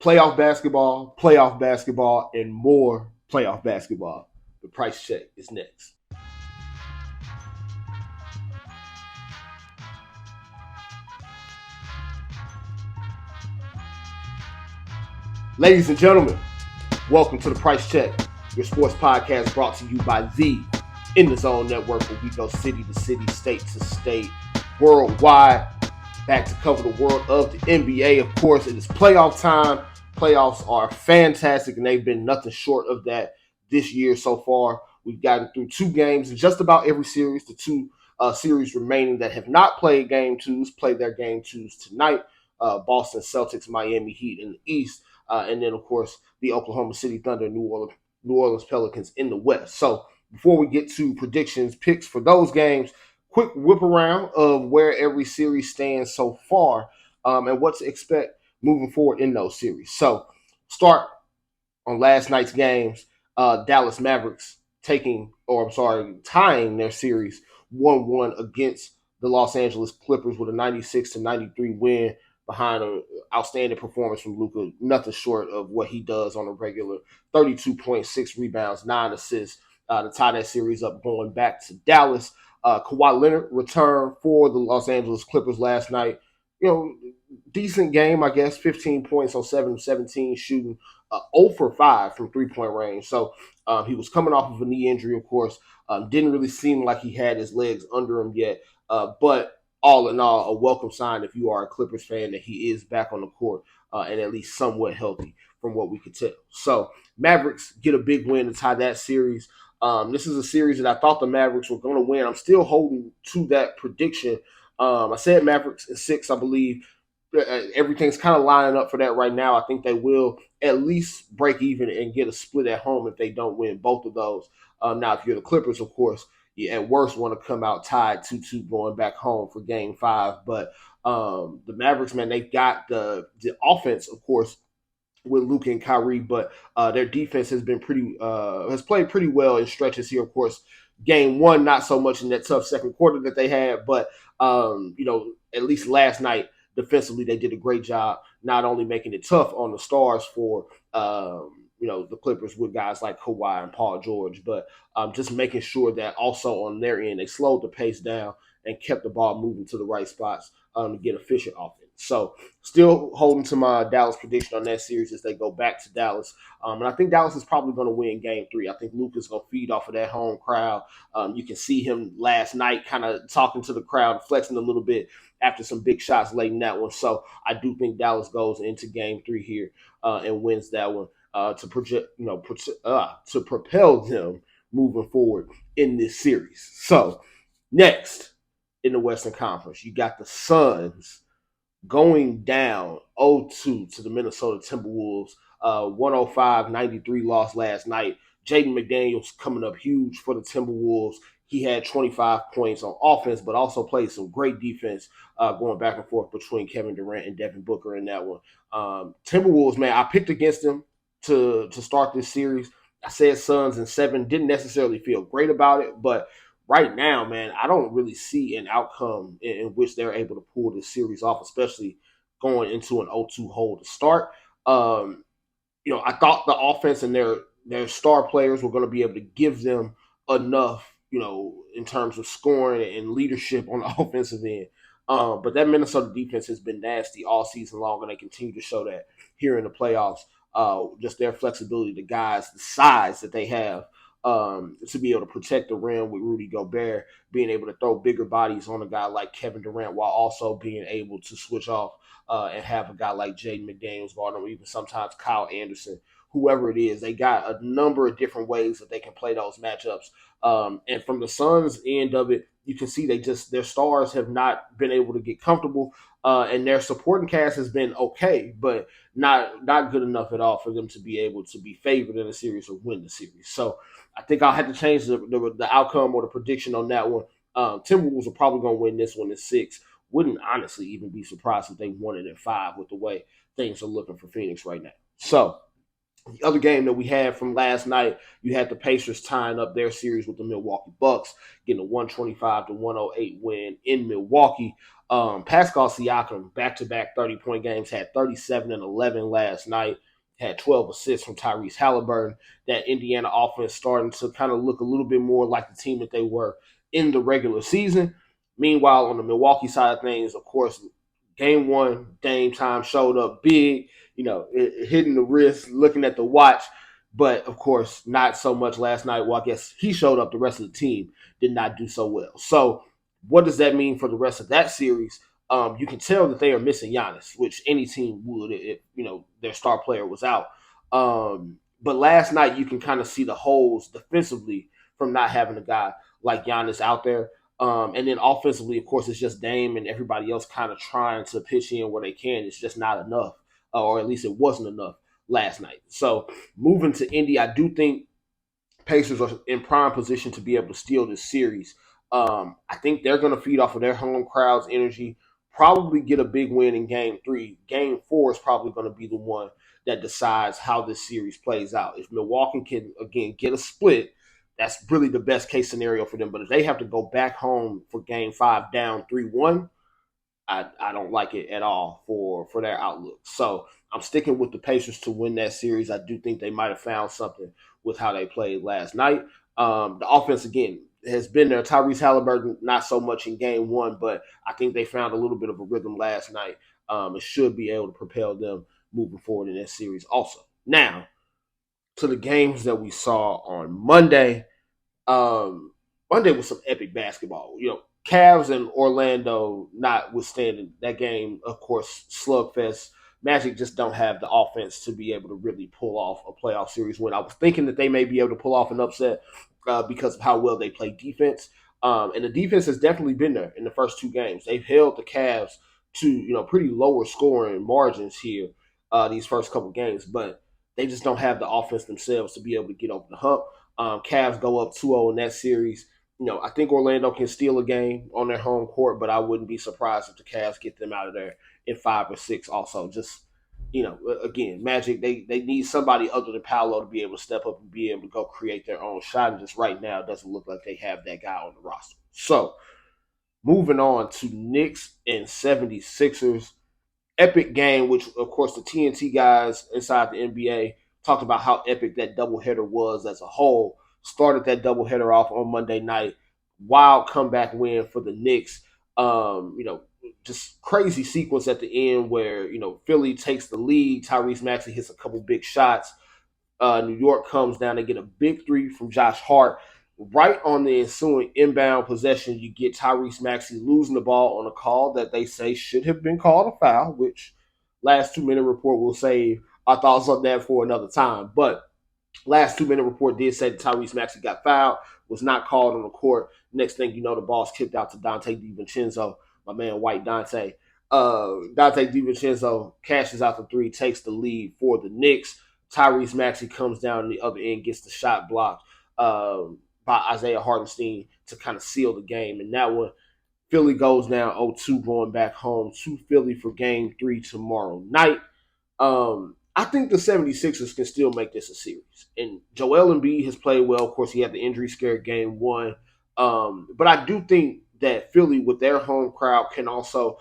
playoff basketball, and more playoff basketball. The price check is next. Ladies and gentlemen, welcome to the Price Check, your sports podcast brought to you by the In the Zone Network, where we go city to city, state to state, worldwide, back to cover the world of the NBA. Of course, it is playoff time. Playoffs are fantastic, and they've been nothing short of that this year so far. We've gotten through two games in just about every series. The two series remaining that have not played game twos play their game twos tonight. Boston Celtics, Miami Heat in the East. And then, of course, the Oklahoma City Thunder, New Orleans Pelicans in the West. So before we get to predictions, picks for those games, quick whip around of where every series stands so far and what to expect moving forward in those series. So start on last night's games. Dallas Mavericks tying their series 1-1 against the Los Angeles Clippers with a 96-93 win behind an outstanding performance from Luka, nothing short of what he does on a regular. 32.6 rebounds, 9 assists to tie that series up going back to Dallas. Kawhi Leonard returned for the Los Angeles Clippers last night. Decent game, I guess. 15 points on 7-17 shooting. 0 for 5 from three-point range. So he was coming off of a knee injury, of course. Didn't really seem like he had his legs under him yet. But all in all, a welcome sign if you are a Clippers fan that he is back on the court and at least somewhat healthy from what we could tell. So Mavericks get a big win to tie that series. This is a series that I thought the Mavericks were going to win. I'm still holding to that prediction. I said Mavericks in 6, I believe. Everything's kind of lining up for that right now. I think they will at least break even and get a split at home if they don't win both of those. Now, if you're the Clippers, of course, you at worst want to come out tied 2-2 going back home for game 5. But the Mavericks, man, they've got the offense, of course, with Luka and Kyrie, but their defense has played pretty well in stretches here. Of course, game 1, not so much in that tough second quarter that they had, but at least last night defensively they did a great job, not only making it tough on the stars for the Clippers with guys like Kawhi and Paul George, but just making sure that also on their end they slowed the pace down and kept the ball moving to the right spots to get efficient offense. So still holding to my Dallas prediction on that series as they go back to Dallas. And I think Dallas is probably going to win game 3. I think Luka's going to feed off of that home crowd. You can see him last night kind of talking to the crowd, flexing a little bit after some big shots late in that one. So I do think Dallas goes into game 3 here and wins that one to propel them moving forward in this series. So next in the Western Conference, you got the Suns going down 0-2 to the Minnesota Timberwolves. 105-93 loss last night. Jaden McDaniels coming up huge for the Timberwolves. He had 25 points on offense, but also played some great defense going back and forth between Kevin Durant and Devin Booker in that one. Timberwolves, man, I picked against them to start this series. I said Suns in 7. Didn't necessarily feel great about it, but right now, man, I don't really see an outcome in which they're able to pull this series off, especially going into an 0-2 hole to start. I thought the offense and their star players were going to be able to give them enough, in terms of scoring and leadership on the offensive end. But that Minnesota defense has been nasty all season long, and they continue to show that here in the playoffs. Just their flexibility, the guys, the size that they have to be able to protect the rim with Rudy Gobert, being able to throw bigger bodies on a guy like Kevin Durant while also being able to switch off and have a guy like Jaden McDaniels guarding, or even sometimes Kyle Anderson, whoever it is. They got a number of different ways that they can play those matchups. And from the Suns' end of it, you can see their stars have not been able to get comfortable, and their supporting cast has been okay, but not good enough at all for them to be able to be favored in a series or win the series. So I think I'll have to change the outcome or the prediction on that one. Timberwolves are probably going to win this one in 6. Wouldn't honestly even be surprised if they won it in 5 with the way things are looking for Phoenix right now. So The other game that we had from last night, you had the Pacers tying up their series with the Milwaukee Bucks, getting a 125 to 108 win in Milwaukee. Pascal Siakam, back to back 30-point games, had 37 and 11 last night, had 12 assists from Tyrese Halliburton. That Indiana offense starting to kind of look a little bit more like the team that they were in the regular season. Meanwhile, on the Milwaukee side of things, of course, game one, Dame time showed up big, hitting the wrist, looking at the watch. But of course, not so much last night. Well, I guess he showed up. The rest of the team did not do so well. So, what does that mean for the rest of that series? You can tell that they are missing Giannis, which any team would if their star player was out. But last night, you can kind of see the holes defensively from not having a guy like Giannis out there. And then offensively, of course, it's just Dame and everybody else kind of trying to pitch in where they can. It's just not enough, or at least it wasn't enough last night. So moving to Indy, I do think Pacers are in prime position to be able to steal this series. I think they're going to feed off of their home crowd's energy, probably get a big win in game three. Game four is probably going to be the one that decides how this series plays out. If Milwaukee can, again, get a split, that's really the best case scenario for them. But if they have to go back home for game five down 3-1, I don't like it at all for their outlook. So I'm sticking with the Pacers to win that series. I do think they might have found something with how they played last night. The offense, again, has been there. Tyrese Halliburton, not so much in game one, but I think they found a little bit of a rhythm last night. It should be able to propel them moving forward in that series also. Now, to the games that we saw on Monday. Um, Monday was some epic basketball. Cavs and Orlando, notwithstanding that game, of course, slugfest. Magic just don't have the offense to be able to really pull off a playoff series win. I was thinking that they may be able to pull off an upset because of how well they play defense. And the defense has definitely been there in the first two games. They've held the Cavs to pretty lower scoring margins here these first couple games, but they just don't have the offense themselves to be able to get over the hump. Cavs go up 2-0 in that series. I think Orlando can steal a game on their home court, but I wouldn't be surprised if the Cavs get them out of there in 5 or 6. Also, just again, Magic they need somebody other than Paolo to be able to step up and be able to go create their own shot. And just right now, it doesn't look like they have that guy on the roster. So moving on to Knicks and 76ers. Epic game, which of course the TNT guys inside the NBA talked about how epic that doubleheader was as a whole. Started that doubleheader off on Monday night. Wild comeback win for the Knicks. Just crazy sequence at the end where Philly takes the lead. Tyrese Maxey hits a couple big shots. New York comes down. They get a big three from Josh Hart. Right on the ensuing inbound possession, you get Tyrese Maxey losing the ball on a call that they say should have been called a foul, which last 2 minute report will save our thoughts on that for another time. But last 2 minute report did say that Tyrese Maxey got fouled, was not called on the court. Next thing you know, the ball's kicked out to Dante DiVincenzo, my man White Dante. Dante DiVincenzo cashes out the three, takes the lead for the Knicks. Tyrese Maxey comes down the other end, gets the shot blocked by Isaiah Hartenstein to kind of seal the game. And that one, Philly goes down 0-2 going back home to Philly for game three tomorrow night. I think the 76ers can still make this a series. And Joel Embiid has played well. Of course, he had the injury scare game one. But I do think that Philly, with their home crowd, can also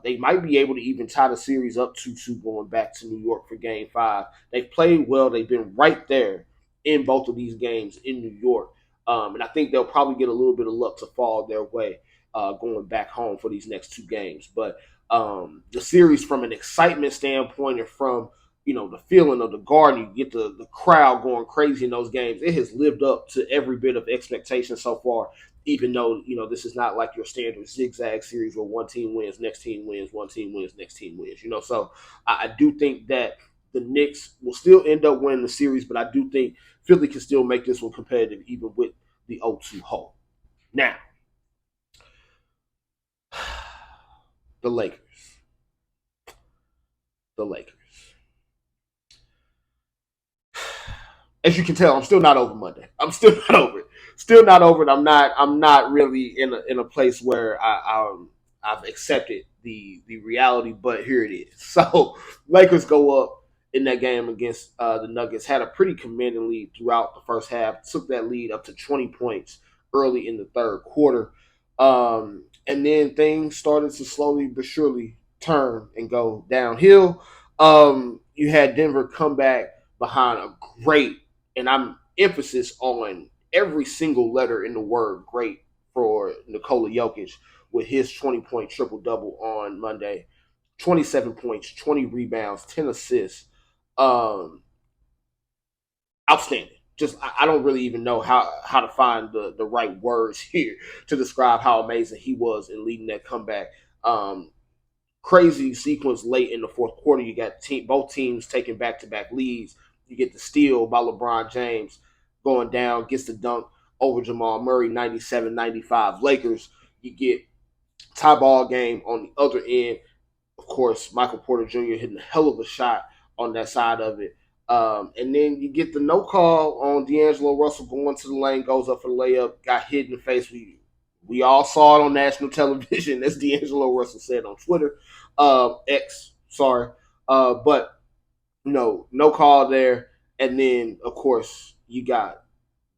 they might be able to even tie the series up 2-2 going back to New York for game five. They've played well. They've been right there in both of these games in New York. And I think they'll probably get a little bit of luck to fall their way going back home for these next two games. But the series, from an excitement standpoint and from the feeling of the Garden, you get the crowd going crazy in those games. It has lived up to every bit of expectation so far, even though this is not like your standard zigzag series where one team wins, next team wins, one team wins, next team wins. So I do think that the Knicks will still end up winning the series, but I do think Philly can still make this one competitive even with the 0-2 hole. Now, the Lakers. The Lakers. As you can tell, I'm still not over Monday. I'm still not over it. Still not over it. I'm not really in a place where I've accepted the reality, but here it is. So Lakers go up in that game against the Nuggets. Had a pretty commanding lead throughout the first half. Took that lead up to 20 points early in the third quarter. And then things started to slowly but surely turn and go downhill. You had Denver come back behind a great, and I'm emphasis on every single letter in the word great for Nikola Jokic with his 20-point triple double on Monday. 27 points, 20 rebounds, 10 assists. Um, Outstanding. Just I don't really even know how to find the right words here to describe how amazing he was in leading that comeback. Um, Crazy sequence late in the fourth quarter. You got both teams taking back to back leads. You get the steal by LeBron James going down, gets the dunk over Jamal Murray, 97-95 Lakers. You get tie ball game on the other end. Of course, Michael Porter Jr. hitting a hell of a shot on that side of it. And then you get the no call on D'Angelo Russell going to the lane, goes up for the layup, got hit in the face. We all saw it on national television, as D'Angelo Russell said on Twitter. X, sorry. But, no call there. And then, of course, you got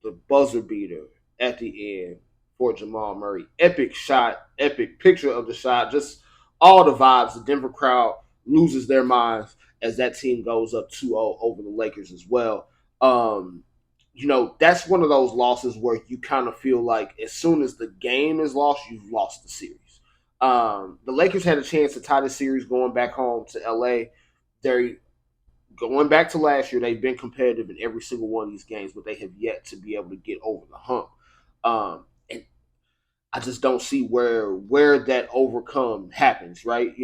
the buzzer beater at the end for Jamal Murray. Epic shot, epic picture of the shot. Just all the vibes. The Denver crowd loses their minds as that team goes up 2-0 over the Lakers as well. That's one of those losses where you kind of feel like as soon as the game is lost, you've lost the series. The Lakers had a chance to tie the series going back home to LA. They're going back to last year, they've been competitive in every single one of these games, but they have yet to be able to get over the hump. And I just don't see where that overcome happens, right?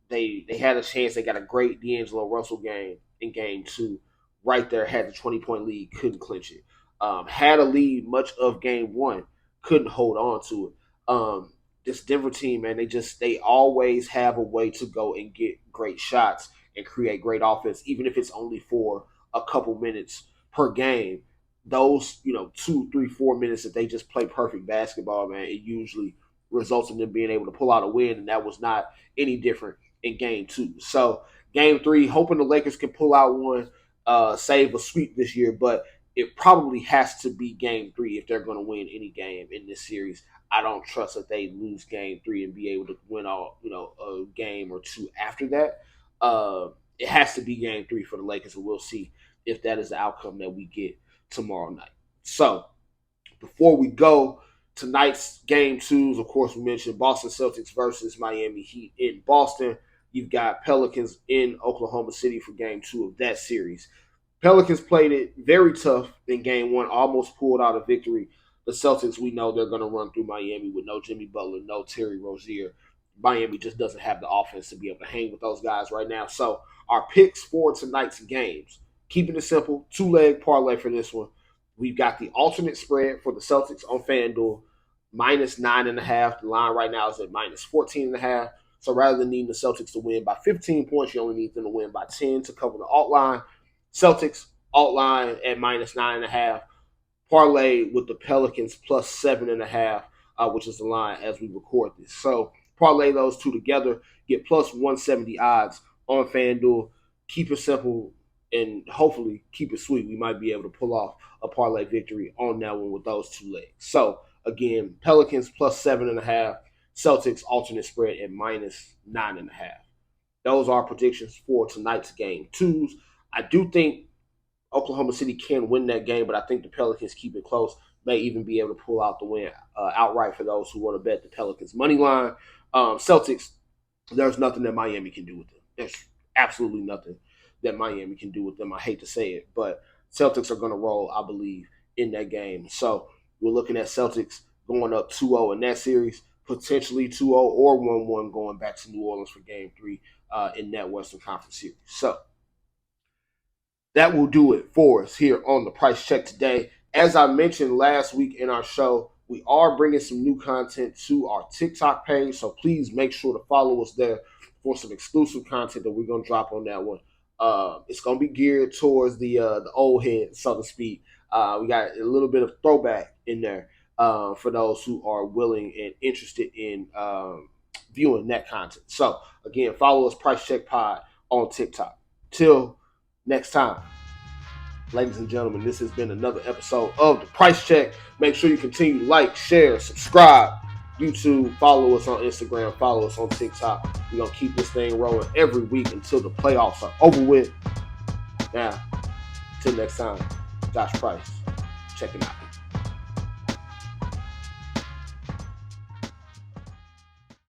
They had a chance. They got a great D'Angelo Russell game in game two. Right there, had the 20-point lead, couldn't clinch it. Had a lead much of game one, couldn't hold on to it. This Denver team, man, they always have a way to go and get great shots and create great offense, even if it's only for a couple minutes per game. Those, 2, 3, 4 minutes that they just play perfect basketball, man, it usually results in them being able to pull out a win, and that was not any different in game two. So game three, hoping the Lakers can pull out one, save a sweep this year, but it probably has to be game three if they're going to win any game in this series. I don't trust that they lose game three and be able to win a game or two after that. It has to be game three for the Lakers, and we'll see if that is the outcome that we get tomorrow night. So before we go, tonight's game twos, of course, we mentioned Boston Celtics versus Miami Heat in Boston. You've got Pelicans in Oklahoma City for game two of that series. Pelicans played it very tough in game one, almost pulled out a victory. The Celtics, we know they're going to run through Miami with no Jimmy Butler, no Terry Rozier. Miami just doesn't have the offense to be able to hang with those guys right now. So our picks for tonight's games, keeping it simple, two-leg parlay for this one. We've got the alternate spread for the Celtics on FanDuel, -9.5. The line right now is at -14.5. So rather than needing the Celtics to win by 15 points, you only need them to win by 10 to cover the alt line. Celtics alt line at -9.5. Parlay with the Pelicans +7.5, which is the line as we record this. So parlay those two together, get +170 odds on FanDuel. Keep it simple and hopefully keep it sweet. We might be able to pull off a parlay victory on that one with those two legs. So again, Pelicans +7.5, Celtics alternate spread at -9.5. Those are predictions for tonight's game twos. I do think Oklahoma City can win that game, but I think the Pelicans keep it close. May even be able to pull out the win outright for those who want to bet the Pelicans money line. Celtics, there's nothing that Miami can do with them. There's absolutely nothing that Miami can do with them. I hate to say it, but Celtics are going to roll, I believe, in that game. So we're looking at Celtics going up 2-0 in that series, potentially 2-0 or 1-1 going back to New Orleans for game three in that Western Conference series. So that will do it for us here on the Price Check today. As I mentioned last week in our show, we are bringing some new content to our TikTok page, so please make sure to follow us there for some exclusive content that we're going to drop on that one. It's going to be geared towards the old head, so to speak. We got a little bit of throwback in there for those who are willing and interested in viewing that content. So, again, follow us, Price Check Pod, on TikTok. Till next time. Ladies and gentlemen, this has been another episode of The Price Check. Make sure you continue to like, share, subscribe, YouTube, follow us on Instagram, follow us on TikTok. We're going to keep this thing rolling every week until the playoffs are over with. Now, until next time, Josh Price, check it out.